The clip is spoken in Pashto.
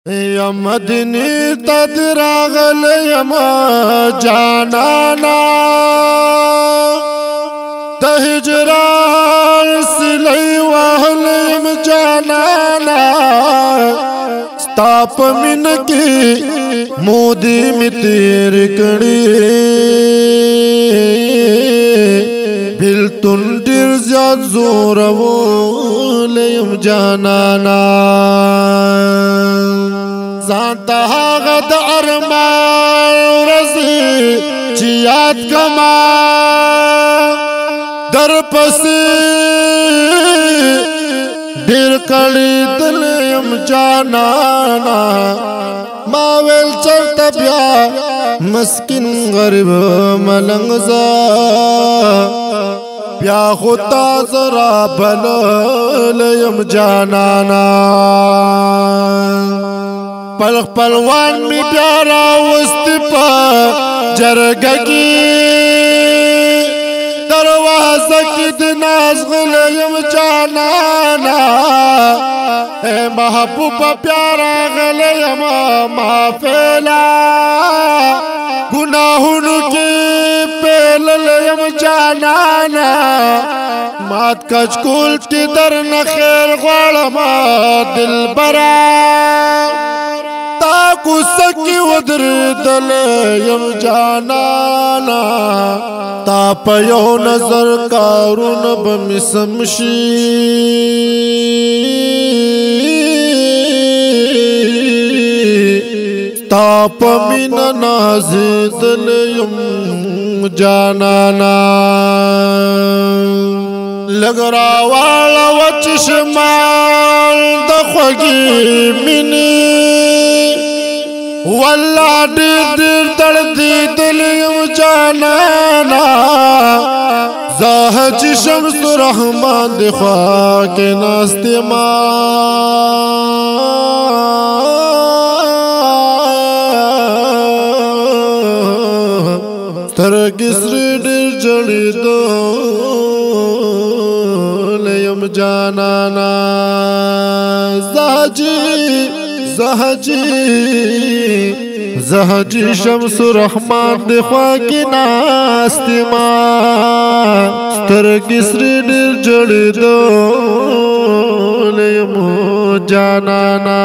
یا مدنی تدراغل یما جانانا دا ہجران سلی وحل یم جانانا ستاپ من کی مودی می تیر کڑی بلتن دیر زیاد زور ولیم جانانا زانتا غد ارمان رزی چیات کما در پسی دیر کڑی دلیم جانانا ماویل چلتا بیا مسکن غریب ملنگزا بیا خطا ذرا بللیم جانانا پلخ پلوان می پیارا وستی پا جرگگی دروازہ کی دناز غلیم جانانا اے محبوب پیارا غلیم محفلا گناہوں کی پیللیم جانانا مات کچکول تی در نخیر غوالما دل برا تاکو سکی ودر دلیم جانانا تا پیو نظر کارون بمسمشی تا پمین نازی دلیم جانانا لگرا والا وچشمال دخوگی منی واللہ دیر دیر دردی دلیم جانانا زاہج شمس رحمان دی خواک ناستی سترگی سری دیر جڑی دو لیم جانانا زہجی شمس رحمان دی خواکی ناستی سترگی سری دیر جڑی دو لیم جانانا